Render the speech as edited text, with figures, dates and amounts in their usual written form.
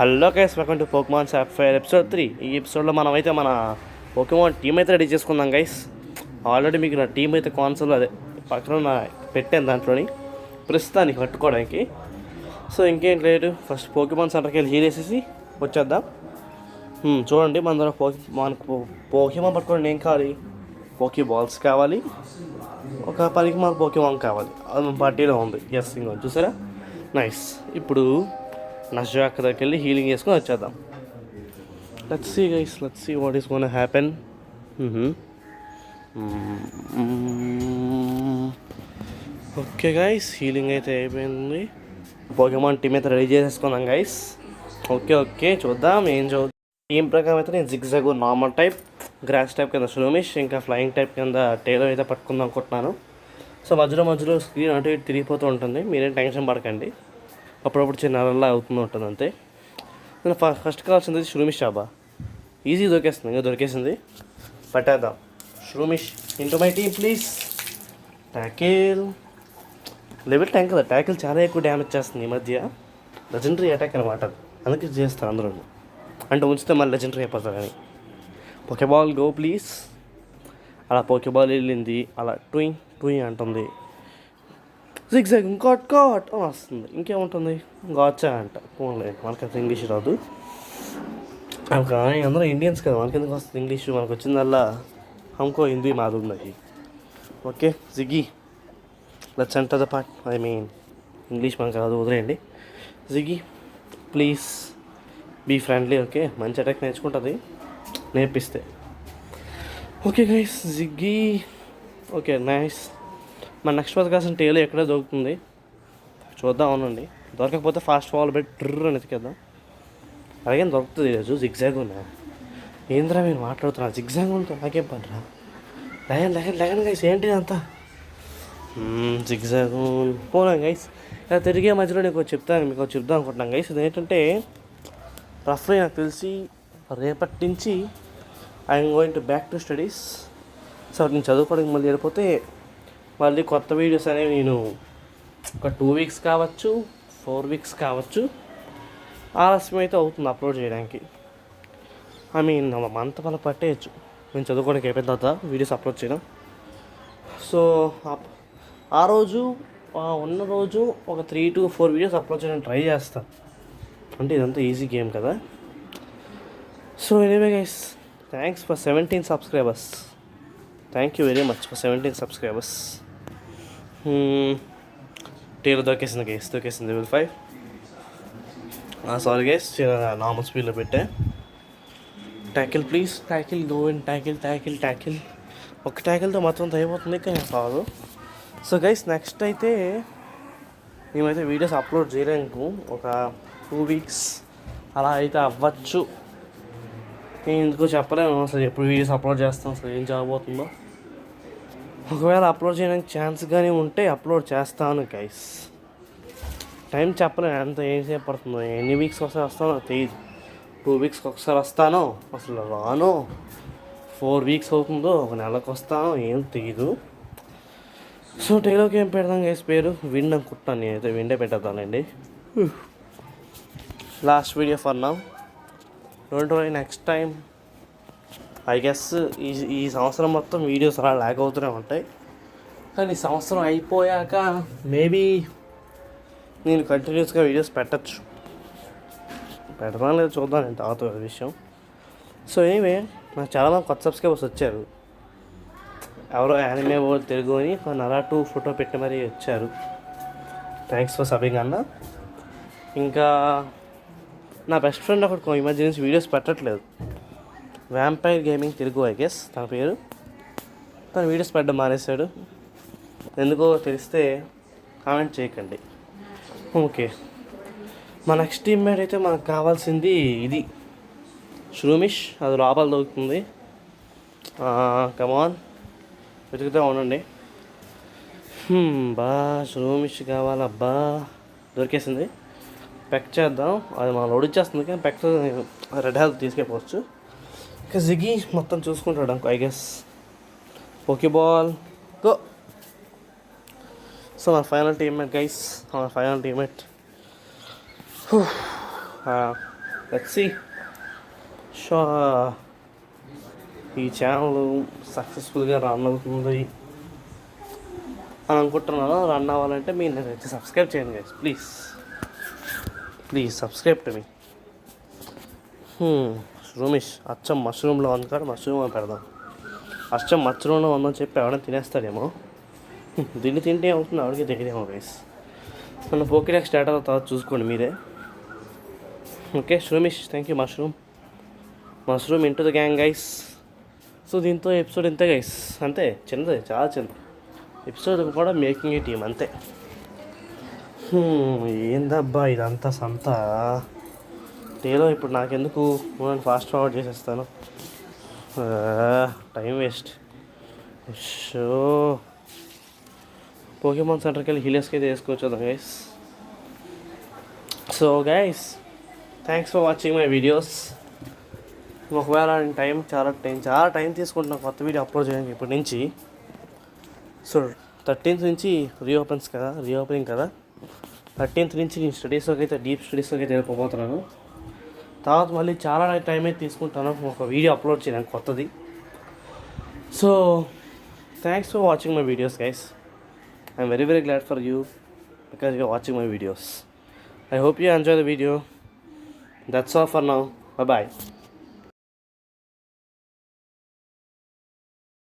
Hello guys, welcome to Pokemon sapphire episode 3. ఈ ఎపిసోడ్లో మనమైతే మన పోకెమాన్ టీం అయితే రెడీ చేసుకుందాం గైస్. ఆల్రెడీ మీకు నా టీం అయితే కాన్సోల్ అదే పక్కన పెట్టాను, దాంట్లోని ప్రస్తుతానికి పట్టుకోవడానికి. సో ఇంకేం లేదు, ఫస్ట్ పోకెమాన్ సెంటర్కి వెళ్ళి హీల్ వేసేసి వచ్చేద్దాం. చూడండి, మన దగ్గర మనకు పోకెమాన్ పట్టుకోవడం ఏం కావాలి, పోకీ బాల్స్ కావాలి, ఒక 10 మనకు పోకెమాన్ కావాలి. అది మన పార్టీలో ఉంది. ఎస్, ఇంకో చూసారా, నైస్. ఇప్పుడు నజాక్ దగ్గరికి వెళ్ళి హీలింగ్ చేసుకొని వచ్చేద్దాం. Let's see guys, let's see what is gonna happen. Okay guys, healing అయితే అయిపోయింది. పోకెమాన్ టీమ్ అయితే రెడీ చేసేసుకున్నాం గైస్. ఓకే చూద్దాం ఏం చూద్దాం. టీం ప్రకారం అయితే నేను Zigzag, normal type, grass type కింద షూమిష్, ఇంకా ఫ్లయింగ్ టైప్ కింద టేలో అయితే పట్టుకుందాం అనుకుంటున్నాను. సో మధ్యలో స్క్రీన్ అటు ఇటు తిరిగిపోతూ ఉంటుంది, మీరేం టెన్షన్ పడకండి. అప్పుడప్పుడు చిన్న అలా అవుతూ ఉంటుంది అంతే. నేను ఫస్ట్ కావాల్సింది షూమిష్ షాబా. ఈజీ దొరికేస్తుంది, ఇంకా దొరికేసింది. పట్టేద్దాం. షూమిష్ into my team please. Tackle level 10 కదా, ట్యాకిల్ చాలా ఎక్కువ డ్యామేజ్ చేస్తుంది ఈ మధ్య. లెజెండరీ అటాక్ అనమాట, అందుకే చేస్తారు అందరూ. అంటే ఉంచితే మళ్ళీ లెజెండరీ అయిపోతారు కానీ. పోకేబాల్ గో ప్లీజ్. అలా పోకేబాల్ వెళ్ళింది, అలా ట్వింగ్ అంటుంది. జిగ్జాగ్ కాట్ వస్తుంది. ఇంకేముంటుంది, గాచా అంట. పోన్లే, మనకైతే ఇంగ్లీష్ రాదు. కానీ అందరూ ఇండియన్స్ కదా, మనకి ఎందుకు వస్తుంది ఇంగ్లీషు. మనకు వచ్చిందల్లా హంకో హిందీ మాది. ఓకే జిగ్గి, let's enter the part. English మనకు రాదు, వదిలేయండి. జిగ్గి ప్లీజ్ బీ ఫ్రెండ్లీ. ఓకే, మంచి అటాక్ నేర్చుకుంటుంది నేర్పిస్తే. ఓకే గైస్, జిగ్గి. Okay nice. మన నెక్స్ట్ బతకాల్సిన టేలో ఎక్కడో దొరుకుతుంది, చూద్దాం. అవునండి, దొరకకపోతే ఫాస్ట్ ఫాల్ పెట్టి ట్రర్ అని ఎతికేద్దాం. అలాగే దొరుకుతుంది ఈరోజు. జిగ్జాగ్ ఉన్నా ఏంద్రా మీరు మాట్లాడుతున్నా, జిగ్జాగ్ ఉంటుంది నాకేం పడరా. లగన్ గైస్, ఏంటి అంతా జిగ్జాగ్. పోనా గైస్, ఇలా తిరిగే మధ్యలో మీకు చెప్తాం అనుకుంటున్నాను గైస్. ఇది ఏంటంటే రఫ్లీ నాకు తెలిసి రేపటి నుంచి I'm going to back to studies. So నేను చదువుకోవడానికి మళ్ళీ వెళ్ళిపోతే మళ్ళీ కొత్త వీడియోస్ అనేవి నేను ఒక 2 వీక్స్ కావచ్చు, 4 వీక్స్ కావచ్చు, ఆలస్యం అయితే అవుతుంది అప్లోడ్ చేయడానికి. మంత్ వల్ల పట్టేయచ్చు నేను చదువుకోవడానికి అయిపోయిన తర్వాత వీడియోస్ అప్లోడ్ చేయడం. సో ఆ రోజు ఉన్న రోజు ఒక 3 to 4 వీడియోస్ అప్లోడ్ చేయడానికి ట్రై చేస్తాను. అంటే ఇదంతా ఈజీ గేమ్ కదా. So anyway guys, thanks for 17 subscribers. Thank you very much for 17 subscribers. టేలో దొరికేసింది గైస్, దొరికేసింది లెవెల్ 5. సారీ గైస్, నార్మల్ స్పీడ్లో పెట్టా. Tackle please, tackle go and tackle. ఒక ట్యాకిల్తో మొత్తం అయిపోతుంది, కానీ కాదు. సో గైస్, నెక్స్ట్ అయితే మేమైతే వీడియోస్ అప్లోడ్ చేయడానికి ఒక 2 వీక్స్ అలా అయితే అవ్వచ్చు. నేను ఎందుకో చెప్పలేను అసలు ఎప్పుడు వీడియోస్ అప్లోడ్ చేస్తాం, అసలు ఏం చేయబోతుందో. ఒకవేళ అప్లోడ్ చేయడానికి ఛాన్స్ కానీ ఉంటే అప్లోడ్ చేస్తాను గైస్. టైం చెప్పలేను ఎంత ఏం పడుతుందో, ఎన్ని వీక్స్కి ఒకసారి వస్తానో తెలియదు. 2 వీక్స్కి ఒకసారి వస్తానో, అసలు రానో, 4 వీక్స్ అవుతుందో, ఒక నెలకు వస్తానో ఏం తెలియదు. సో టేలోకి ఏం పెడదాం గైస్, పేరు విండ్ అనుకుంటున్నాను. నేనైతే విండే పెట్టేద్దానండి. Last video for now, don't worry, next time I guess ఈ సంవత్సరం మొత్తం వీడియోస్ అలా ల్యాగ్ అవుతూనే ఉంటాయి. కానీ ఈ సంవత్సరం అయిపోయాక మేబీ నేను కంటిన్యూస్గా వీడియోస్ పెట్టచ్చు. పెడతాను లేదు చూద్దాం, నేను తర్వాత విషయం. సో ఎనీవే, నాకు చాలామంది కొత్త సబ్స్క్రైబర్స్ వచ్చారు. ఎవరో యానిమే వరల్డ్ తెలుగు అని నరాటు ఫోటో పెట్టి మరీ వచ్చారు. థ్యాంక్స్ ఫర్ సబింగ్ అన్న. ఇంకా నా బెస్ట్ ఫ్రెండ్ ఒకటి ఈ మధ్య నుంచి వీడియోస్ పెట్టట్లేదు, vampire gaming Telugu I guess తన పేరు. తను వీడియోస్ పెట్టడం మానేశాడు, ఎందుకో తెలిస్తే కామెంట్ చేయకండి. ఓకే, మా నెక్స్ట్ టీమ్మేట్ అయితే మనకు కావాల్సింది ఇది షూమిష్. అది లోపల దొరుకుతుంది. కమాన్, వెతుకుతూ ఉండండి. షూమిష్ కావాలబ్బా. దొరికేసింది. పెక్ చేద్దాం. అది మనం ఒడిచేస్తుంది, కానీ పెక్ రెడ్ హెల్త్ తీసుకెళ్ళిపోవచ్చు. ఇంకా జిగ్గి మొత్తం చూసుకుంటాడు I guess. Pokeball go. So మన ఫైనల్ టీమ్మేట్ గైస్, మన final teammate let's see. So ఈ ఛానల్ సక్సెస్ఫుల్గా రన్ అవుతుంది అని అనుకుంటున్నాను. రన్ అవ్వాలంటే మీరు సబ్స్క్రైబ్ చేయండి guys, please subscribe to me. రూమిష్ అచ్చం మష్రూమ్లో ఉంది కాదు, మష్రూమ్ అని పెడదాం. అచ్చం మష్రూమ్లో ఉందని చెప్పి ఎవరైనా తినేస్తాడేమో. దీన్ని తింటే ఏమవుతుంది ఎవరికి తెలియదేమో గైస్. మన పోకేడాక్ స్టార్ట్ అవుతా చూసుకోండి మీరే. ఓకే రూమిష్, thank you. Mushroom into the gang guys. So దీంతో ఎపిసోడ్ ఇంతే గైస్, అంతే, చిన్నది, చాలా చిన్నది ఎపిసోడ్ కూడా. మేకింగ్ ఏ టీం అంతే. ఏందబ్బా ఇదంతా సంత డేలో. ఇప్పుడు నాకెందుకు, నేను ఫాస్ట్ ఫార్వర్డ్ చేసేస్తాను, టైం వేస్ట్. షో పోకేమాన్ సెంటర్కి వెళ్ళి హీలియస్కి అయితే వేసుకోవచ్చు guys. So guys, thanks for watching my videos. ఒకవేళ చాలా టైం తీసుకుంటున్నాను కొత్త వీడియో అప్లోడ్ చేయడానికి ఇప్పటి నుంచి. సో 13th నుంచి రీఓపెనింగ్ కదా. 13th నుంచి నేను స్టడీస్లోకి అయితే, డీప్ స్టడీస్లోకి అయితే వెళ్ళిపోతున్నాను. తర్వాత మళ్ళీ చాలా టైం అయితే తీసుకుంటాను ఒక వీడియో అప్లోడ్ చేయడానికి కొత్తది. So thanks for watching my videos guys. I'm very very glad for you because you are watching my videos. I hope you enjoy the video. That's all for now. Bye bye.